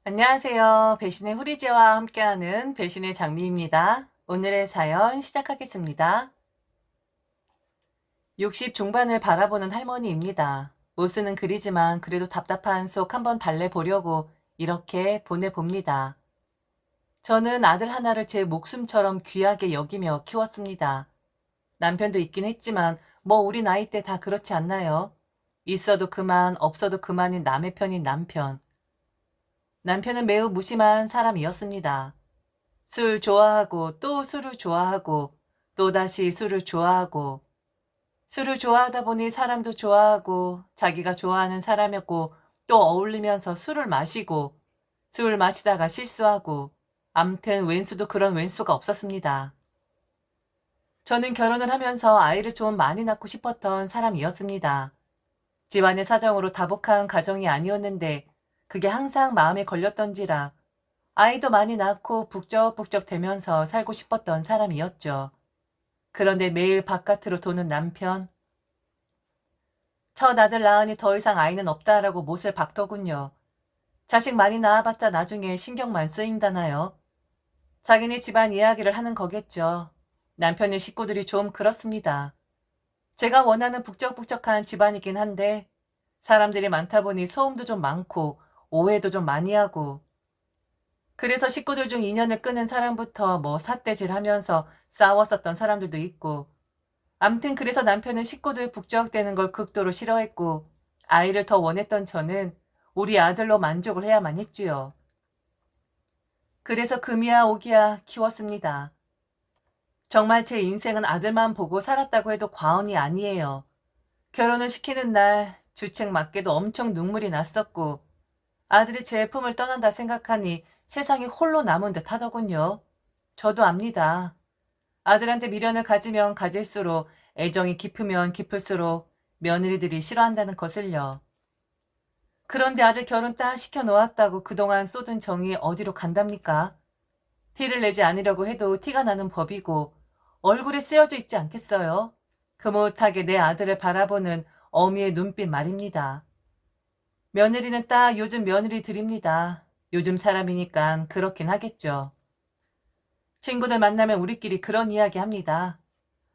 안녕하세요. 배신의 후리지와 함께하는 배신의 장미입니다. 오늘의 사연 시작하겠습니다. 60 중반을 바라보는 할머니입니다. 못쓰는 글이지만 그래도 답답한 속 한번 달래보려고 이렇게 보내봅니다. 저는 아들 하나를 제 목숨처럼 귀하게 여기며 키웠습니다. 남편도 있긴 했지만 뭐 우리 나이 때 다 그렇지 않나요? 있어도 그만 없어도 그만인 남의 편인 남편. 남편은 매우 무심한 사람이었습니다. 술 좋아하고 또 술을 좋아하고 또다시 술을 좋아하고 술을 좋아하다 보니 사람도 좋아하고 자기가 좋아하는 사람이었고 또 어울리면서 술을 마시고 술 마시다가 실수하고 암튼 왼수도 그런 왼수가 없었습니다. 저는 결혼을 하면서 아이를 좀 많이 낳고 싶었던 사람이었습니다. 집안의 사정으로 다복한 가정이 아니었는데 그게 항상 마음에 걸렸던지라 아이도 많이 낳고 북적북적 대면서 살고 싶었던 사람이었죠. 그런데 매일 바깥으로 도는 남편. 첫 아들 낳으니 더 이상 아이는 없다라고 못을 박더군요. 자식 많이 낳아봤자 나중에 신경만 쓰인다나요. 자기네 집안 이야기를 하는 거겠죠. 남편의 식구들이 좀 그렇습니다. 제가 원하는 북적북적한 집안이긴 한데 사람들이 많다 보니 소음도 좀 많고 오해도 좀 많이 하고 그래서 식구들 중 인연을 끊은 사람부터 뭐 삿대질하면서 싸웠었던 사람들도 있고 암튼 그래서 남편은 식구들 북적대는 걸 극도로 싫어했고 아이를 더 원했던 저는 우리 아들로 만족을 해야만 했지요. 그래서 금이야 오기야 키웠습니다. 정말 제 인생은 아들만 보고 살았다고 해도 과언이 아니에요. 결혼을 시키는 날 주책 맞게도 엄청 눈물이 났었고 아들이 제 품을 떠난다 생각하니 세상이 홀로 남은 듯 하더군요. 저도 압니다. 아들한테 미련을 가지면 가질수록 애정이 깊으면 깊을수록 며느리들이 싫어한다는 것을요. 그런데 아들 결혼 딱 시켜놓았다고 그동안 쏟은 정이 어디로 간답니까? 티를 내지 않으려고 해도 티가 나는 법이고 얼굴에 쓰여져 있지 않겠어요? 흐뭇하게 내 아들을 바라보는 어미의 눈빛 말입니다. 며느리는 딱 요즘 며느리들입니다. 요즘 사람이니까 그렇긴 하겠죠. 친구들 만나면 우리끼리 그런 이야기 합니다.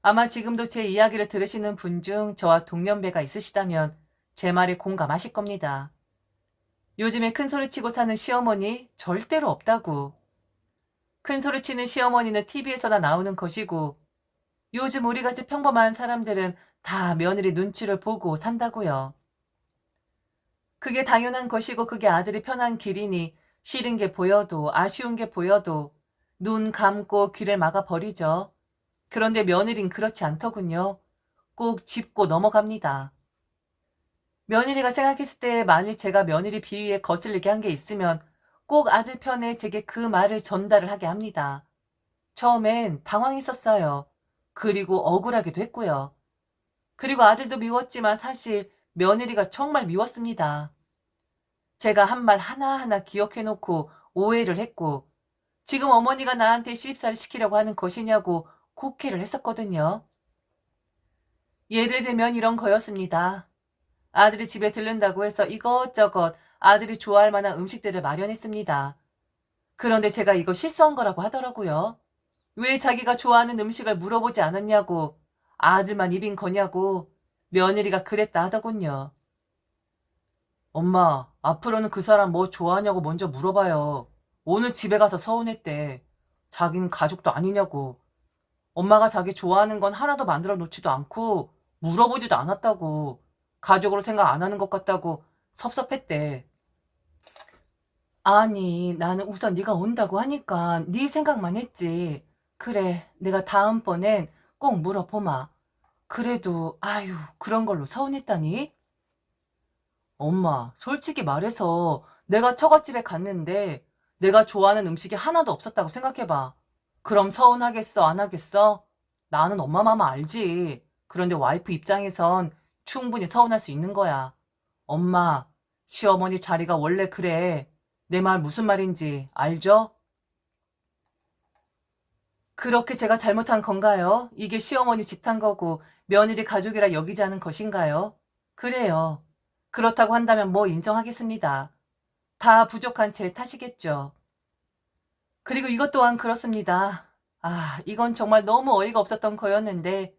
아마 지금도 제 이야기를 들으시는 분 중 저와 동년배가 있으시다면 제 말에 공감하실 겁니다. 요즘에 큰소리 치고 사는 시어머니 절대로 없다고. 큰소리 치는 시어머니는 TV에서나 나오는 것이고 요즘 우리같이 평범한 사람들은 다 며느리 눈치를 보고 산다고요. 그게 당연한 것이고 그게 아들이 편한 길이니 싫은 게 보여도 아쉬운 게 보여도 눈 감고 귀를 막아 버리죠. 그런데 며느린 그렇지 않더군요. 꼭 짚고 넘어갑니다. 며느리가 생각했을 때 만일 제가 며느리 비위에 거슬리게 한 게 있으면 꼭 아들 편에 제게 그 말을 전달을 하게 합니다. 처음엔 당황했었어요. 그리고 억울하기도 했고요. 그리고 아들도 미웠지만 사실 며느리가 정말 미웠습니다. 제가 한 말 하나하나 기억해놓고 오해를 했고 지금 어머니가 나한테 시집살이 시키려고 하는 것이냐고 곡해를 했었거든요. 예를 들면 이런 거였습니다. 아들이 집에 들른다고 해서 이것저것 아들이 좋아할 만한 음식들을 마련했습니다. 그런데 제가 이거 실수한 거라고 하더라고요. 왜 자기가 좋아하는 음식을 물어보지 않았냐고 아들만 입인 거냐고 며느리가 그랬다 하더군요. 엄마, 앞으로는 그 사람 뭐 좋아하냐고 먼저 물어봐요. 오늘 집에 가서 서운했대. 자긴 가족도 아니냐고. 엄마가 자기 좋아하는 건 하나도 만들어 놓지도 않고 물어보지도 않았다고. 가족으로 생각 안 하는 것 같다고 섭섭했대. 아니, 나는 우선 네가 온다고 하니까 네 생각만 했지. 그래, 내가 다음번엔 꼭 물어보마. 그래도 아유, 그런 걸로 서운했다니? 엄마, 솔직히 말해서 내가 처갓집에 갔는데 내가 좋아하는 음식이 하나도 없었다고 생각해봐. 그럼 서운하겠어, 안 하겠어? 나는 엄마 마음 알지. 그런데 와이프 입장에선 충분히 서운할 수 있는 거야. 엄마, 시어머니 자리가 원래 그래. 내 말 무슨 말인지 알죠? 그렇게 제가 잘못한 건가요? 이게 시어머니 짓한 거고 며느리 가족이라 여기지 않은 것인가요? 그래요. 그렇다고 한다면 뭐 인정하겠습니다. 다 부족한 제 탓이겠죠. 그리고 이것 또한 그렇습니다. 이건 정말 너무 어이가 없었던 거였는데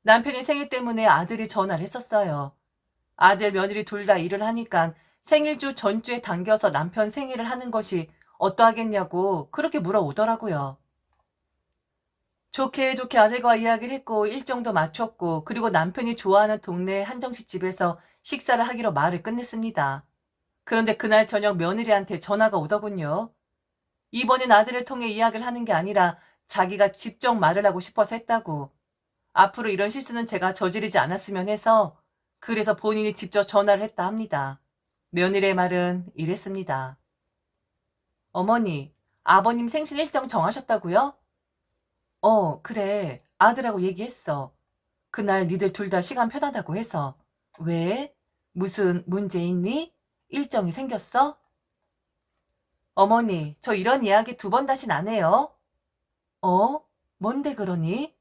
남편이 생일 때문에 아들이 전화를 했었어요. 아들 며느리 둘 다 일을 하니까 생일주 전주에 당겨서 남편 생일을 하는 것이 어떠하겠냐고 그렇게 물어오더라고요. 좋게 좋게 아들과 이야기를 했고 일정도 맞췄고 그리고 남편이 좋아하는 동네 한정식 집에서 식사를 하기로 말을 끝냈습니다. 그런데 그날 저녁 며느리한테 전화가 오더군요. 이번엔 아들을 통해 이야기를 하는 게 아니라 자기가 직접 말을 하고 싶어서 했다고. 앞으로 이런 실수는 제가 저지르지 않았으면 해서 그래서 본인이 직접 전화를 했다 합니다. 며느리의 말은 이랬습니다. 어머니, 아버님 생신 일정 정하셨다고요? 그래. 아들하고 얘기했어. 그날 니들 둘 다 시간 편하다고 해서. 왜? 무슨 문제 있니? 일정이 생겼어? 어머니, 저 이런 이야기 두 번 다신 안 해요. 어? 뭔데 그러니?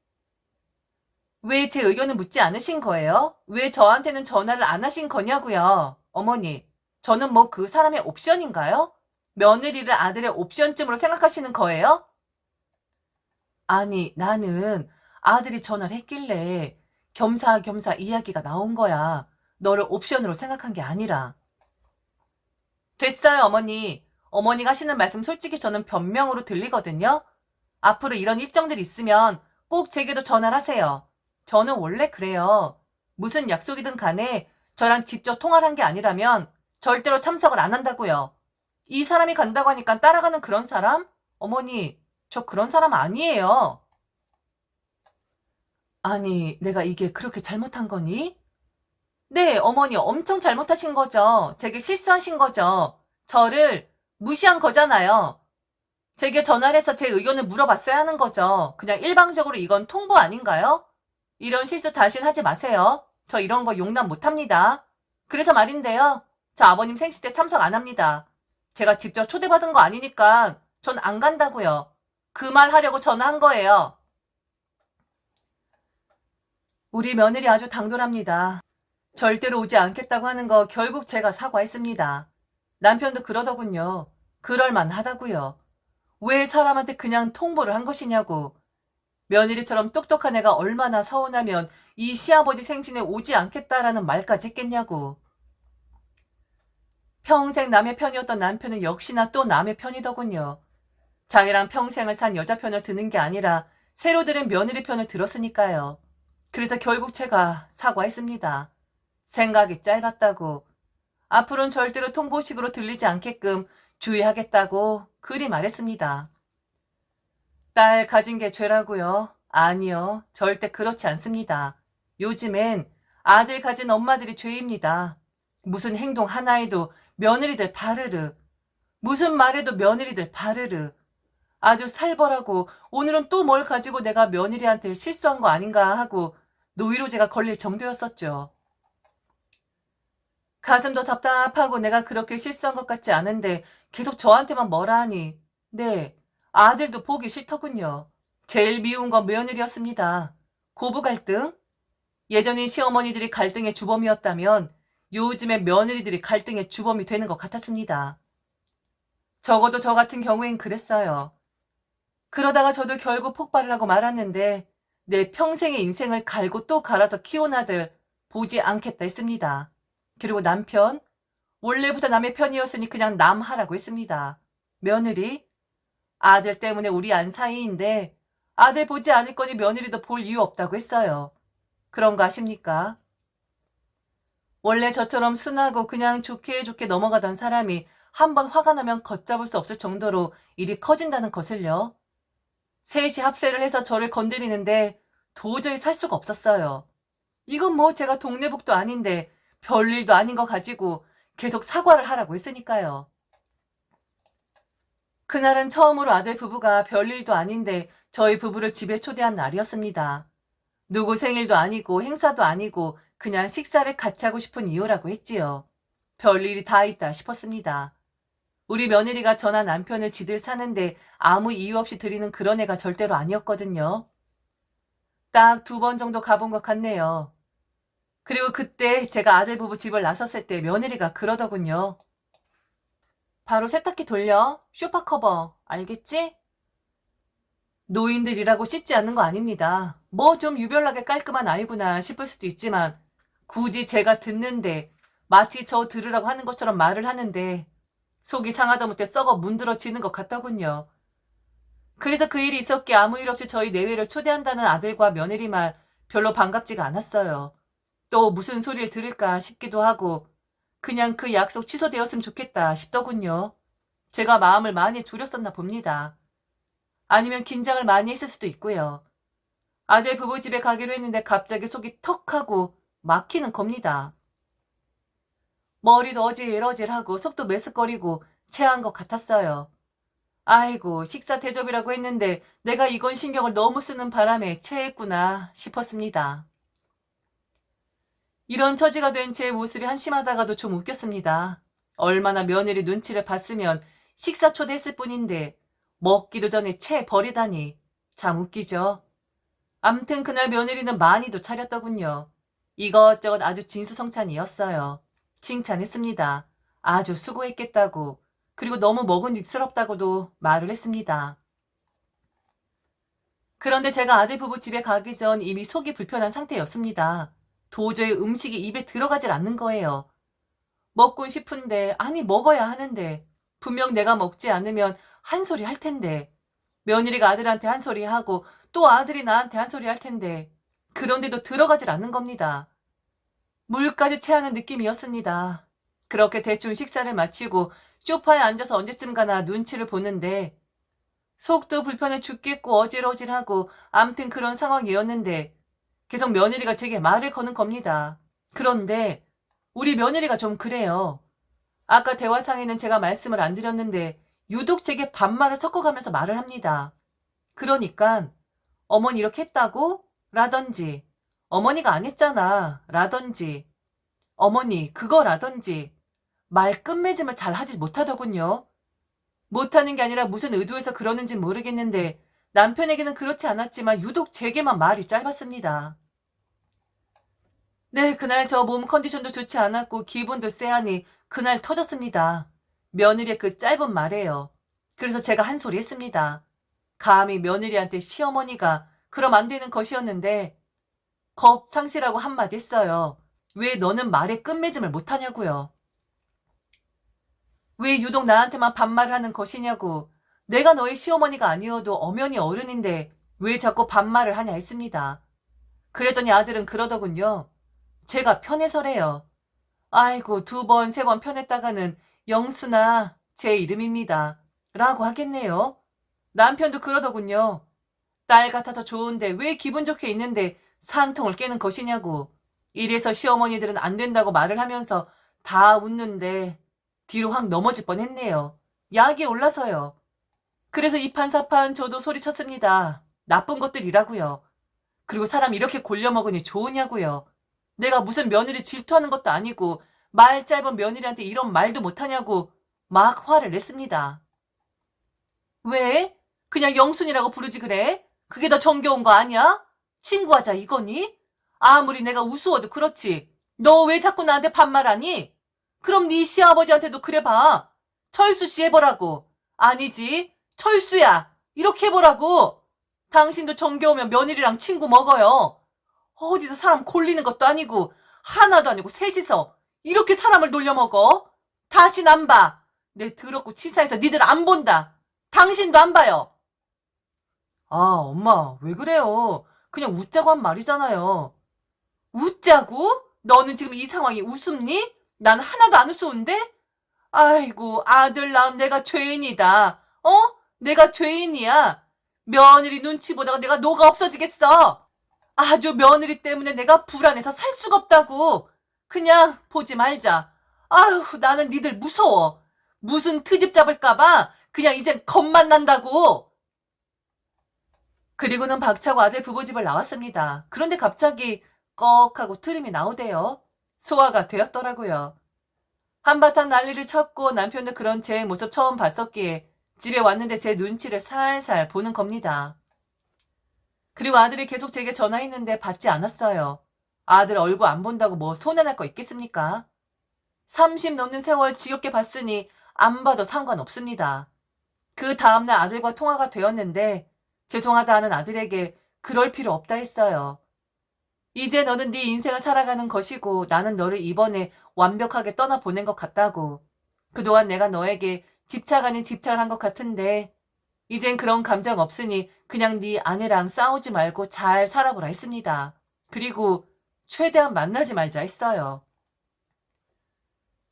왜 제 의견을 묻지 않으신 거예요? 왜 저한테는 전화를 안 하신 거냐고요? 어머니, 저는 뭐 그 사람의 옵션인가요? 며느리를 아들의 옵션쯤으로 생각하시는 거예요? 아니, 나는 아들이 전화를 했길래 겸사겸사 이야기가 나온 거야. 너를 옵션으로 생각한 게 아니라. 됐어요, 어머니. 어머니가 하시는 말씀 솔직히 저는 변명으로 들리거든요. 앞으로 이런 일정들이 있으면 꼭 제게도 전화를 하세요. 저는 원래 그래요. 무슨 약속이든 간에 저랑 직접 통화를 한 게 아니라면 절대로 참석을 안 한다고요. 이 사람이 간다고 하니까 따라가는 그런 사람? 어머니, 저 그런 사람 아니에요. 아니, 내가 이게 그렇게 잘못한 거니? 네, 어머니 엄청 잘못하신 거죠. 제게 실수하신 거죠. 저를 무시한 거잖아요. 제게 전화를 해서 제 의견을 물어봤어야 하는 거죠. 그냥 일방적으로 이건 통보 아닌가요? 이런 실수 다신 하지 마세요. 저 이런 거 용납 못합니다. 그래서 말인데요. 저 아버님 생신 때 참석 안 합니다. 제가 직접 초대받은 거 아니니까 전 안 간다고요. 그 말 하려고 전화한 거예요. 우리 며느리 아주 당돌합니다. 절대로 오지 않겠다고 하는 거 결국 제가 사과했습니다. 남편도 그러더군요. 그럴만하다고요. 왜 사람한테 그냥 통보를 한 것이냐고. 며느리처럼 똑똑한 애가 얼마나 서운하면 이 시아버지 생신에 오지 않겠다라는 말까지 했겠냐고. 평생 남의 편이었던 남편은 역시나 또 남의 편이더군요. 자기랑 평생을 산 여자 편을 드는 게 아니라 새로 들은 며느리 편을 들었으니까요. 그래서 결국 제가 사과했습니다. 생각이 짧았다고. 앞으로는 절대로 통보식으로 들리지 않게끔 주의하겠다고 그리 말했습니다. 딸 가진 게 죄라고요? 아니요. 절대 그렇지 않습니다. 요즘엔 아들 가진 엄마들이 죄입니다. 무슨 행동 하나에도 며느리들 바르르. 무슨 말에도 며느리들 바르르. 아주 살벌하고 오늘은 또 뭘 가지고 내가 며느리한테 실수한 거 아닌가 하고 노이로제가 걸릴 정도였었죠. 가슴도 답답하고 내가 그렇게 실수한 것 같지 않은데 계속 저한테만 뭐라 하니. 네, 아들도 보기 싫더군요. 제일 미운 건 며느리였습니다. 고부 갈등? 예전엔 시어머니들이 갈등의 주범이었다면 요즘엔 며느리들이 갈등의 주범이 되는 것 같았습니다. 적어도 저 같은 경우엔 그랬어요. 그러다가 저도 결국 폭발을 하고 말았는데 내 평생의 인생을 갈고 또 갈아서 키운 아들 보지 않겠다 했습니다. 그리고 남편, 원래부터 남의 편이었으니 그냥 남 하라고 했습니다. 며느리, 아들 때문에 우리 안 사이인데 아들 보지 않을 거니 며느리도 볼 이유 없다고 했어요. 그런 거 아십니까? 원래 저처럼 순하고 그냥 좋게 좋게 넘어가던 사람이 한번 화가 나면 걷잡을 수 없을 정도로 일이 커진다는 것을요. 셋이 합세를 해서 저를 건드리는데 도저히 살 수가 없었어요. 이건 뭐 제가 동네북도 아닌데 별일도 아닌 거 가지고 계속 사과를 하라고 했으니까요. 그날은 처음으로 아들 부부가 별일도 아닌데 저희 부부를 집에 초대한 날이었습니다. 누구 생일도 아니고 행사도 아니고 그냥 식사를 같이 하고 싶은 이유라고 했지요. 별일이 다 있다 싶었습니다. 우리 며느리가 저나 남편을 지들 사는데 아무 이유 없이 드리는 그런 애가 절대로 아니었거든요. 딱 두 번 정도 가본 것 같네요. 그리고 그때 제가 아들 부부 집을 나섰을 때 며느리가 그러더군요. 바로 세탁기 돌려. 쇼파 커버. 알겠지? 노인들이라고 씻지 않는 거 아닙니다. 뭐 좀 유별나게 깔끔한 아이구나 싶을 수도 있지만 굳이 제가 듣는데 마치 저 들으라고 하는 것처럼 말을 하는데 속이 상하다 못해 썩어 문드러지는 것 같더군요. 그래서 그 일이 있었기에 아무 일 없이 저희 내외를 초대한다는 아들과 며느리 말 별로 반갑지가 않았어요. 또 무슨 소리를 들을까 싶기도 하고 그냥 그 약속 취소되었으면 좋겠다 싶더군요. 제가 마음을 많이 졸였었나 봅니다. 아니면 긴장을 많이 했을 수도 있고요. 아들 부부 집에 가기로 했는데 갑자기 속이 턱 하고 막히는 겁니다. 머리도 어질어질하고 속도 메스꺼리고 체한 것 같았어요. 아이고, 식사 대접이라고 했는데 내가 이건 신경을 너무 쓰는 바람에 체했구나 싶었습니다. 이런 처지가 된 제 모습이 한심하다가도 좀 웃겼습니다. 얼마나 며느리 눈치를 봤으면 식사 초대했을 뿐인데 먹기도 전에 채 버리다니 참 웃기죠. 암튼 그날 며느리는 많이도 차렸더군요. 이것저것 아주 진수성찬이었어요. 칭찬했습니다. 아주 수고했겠다고. 그리고 너무 먹은 입스럽다고도 말을 했습니다. 그런데 제가 아들 부부 집에 가기 전 이미 속이 불편한 상태였습니다. 도저히 음식이 입에 들어가질 않는 거예요. 먹고 싶은데, 아니 먹어야 하는데, 분명 내가 먹지 않으면 한 소리 할 텐데, 며느리가 아들한테 한 소리 하고 또 아들이 나한테 한 소리 할 텐데, 그런데도 들어가질 않는 겁니다. 물까지 체하는 느낌이었습니다. 그렇게 대충 식사를 마치고 소파에 앉아서 언제쯤 가나 눈치를 보는데 속도 불편해 죽겠고 어질어질하고 암튼 그런 상황이었는데 계속 며느리가 제게 말을 거는 겁니다. 그런데 우리 며느리가 좀 그래요. 아까 대화상에는 제가 말씀을 안 드렸는데 유독 제게 반말을 섞어가면서 말을 합니다. 그러니까 어머니 이렇게 했다고? 라던지 어머니가 안 했잖아 라던지 어머니 그거라던지 말 끝맺음을 잘 하질 못하더군요. 못하는 게 아니라 무슨 의도에서 그러는지 모르겠는데 남편에게는 그렇지 않았지만 유독 제게만 말이 짧았습니다. 네, 그날 저 몸 컨디션도 좋지 않았고 기분도 쎄하니 그날 터졌습니다. 며느리의 그 짧은 말에요. 그래서 제가 한 소리 했습니다. 감히 며느리한테 시어머니가 그럼 안 되는 것이었는데 겁 상실하고 한마디 했어요. 왜 너는 말의 끝맺음을 못하냐고요. 왜 유독 나한테만 반말을 하는 것이냐고. 내가 너의 시어머니가 아니어도 엄연히 어른인데 왜 자꾸 반말을 하냐 했습니다. 그랬더니 아들은 그러더군요. 제가 편해서래요. 아이고 2번, 3번 편했다가는 영수나 제 이름입니다. 라고 하겠네요. 남편도 그러더군요. 딸 같아서 좋은데 왜 기분 좋게 있는데 산통을 깨는 것이냐고. 이래서 시어머니들은 안 된다고 말을 하면서 다 웃는데 뒤로 확 넘어질 뻔했네요. 약이 올라서요. 그래서 이판사판 저도 소리쳤습니다. 나쁜 것들이라고요. 그리고 사람 이렇게 골려먹으니 좋으냐고요. 내가 무슨 며느리 질투하는 것도 아니고 말 짧은 며느리한테 이런 말도 못하냐고 막 화를 냈습니다. 왜? 그냥 영순이라고 부르지 그래? 그게 더 정겨운 거 아니야? 친구하자 이거니? 아무리 내가 우스워도 그렇지. 너 왜 자꾸 나한테 반말하니? 그럼 네 시아버지한테도 그래봐. 철수 씨 해보라고. 아니지. 철수야. 이렇게 해보라고. 당신도 정겨우면 며느리랑 친구 먹어요. 어디서 사람 골리는 것도 아니고 하나도 아니고 셋이서 이렇게 사람을 놀려먹어? 다신 안 봐. 내 더럽고 치사해서 니들 안 본다. 당신도 안 봐요. 아, 엄마, 왜 그래요? 그냥 웃자고 한 말이잖아요. 웃자고? 너는 지금 이 상황이 웃음니? 난 하나도 안 우스운데? 아이고, 아들 낳은 내가 죄인이다. 어? 내가 죄인이야. 며느리 눈치 보다가 내가 녹아 없어지겠어. 아주 며느리 때문에 내가 불안해서 살 수가 없다고. 그냥 보지 말자. 아휴, 나는 니들 무서워. 무슨 트집 잡을까봐 그냥 이젠 겁만 난다고. 그리고는 박차고 아들 부부집을 나왔습니다. 그런데 갑자기 꺽 하고 트림이 나오대요. 소화가 되었더라고요. 한바탕 난리를 쳤고 남편도 그런 제 모습 처음 봤었기에 집에 왔는데 제 눈치를 살살 보는 겁니다. 그리고 아들이 계속 제게 전화했는데 받지 않았어요. 아들 얼굴 안 본다고 뭐 손해날 거 있겠습니까? 30 넘는 세월 지겹게 봤으니 안 봐도 상관없습니다. 그 다음날 아들과 통화가 되었는데 죄송하다 하는 아들에게 그럴 필요 없다 했어요. 이제 너는 네 인생을 살아가는 것이고 나는 너를 이번에 완벽하게 떠나보낸 것 같다고. 그동안 내가 너에게 집착 아닌 집착을 한 것 같은데 이젠 그런 감정 없으니 그냥 네 아내랑 싸우지 말고 잘 살아보라 했습니다. 그리고 최대한 만나지 말자 했어요.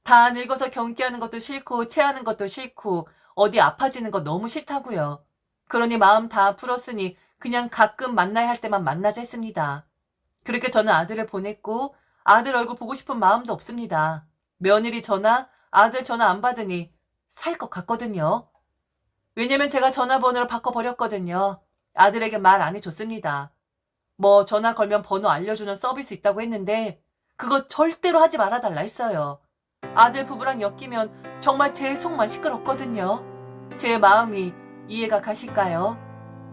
다 늙어서 경기하는 것도 싫고 체하는 것도 싫고 어디 아파지는 거 너무 싫다고요. 그러니 마음 다 풀었으니 그냥 가끔 만나야 할 때만 만나자 했습니다. 그렇게 저는 아들을 보냈고 아들 얼굴 보고 싶은 마음도 없습니다. 며느리 전화, 아들 전화 안 받으니 살 것 같거든요. 왜냐면 제가 전화번호를 바꿔버렸거든요. 아들에게 말 안 해줬습니다. 뭐 전화 걸면 번호 알려주는 서비스 있다고 했는데 그거 절대로 하지 말아달라 했어요. 아들 부부랑 엮이면 정말 제 속만 시끄럽거든요. 제 마음이 이해가 가실까요?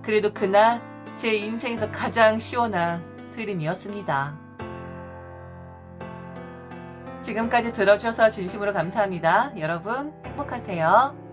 그래도 그날 제 인생에서 가장 시원한 드림이었습니다. 지금까지 들어주셔서 진심으로 감사합니다. 여러분 행복하세요.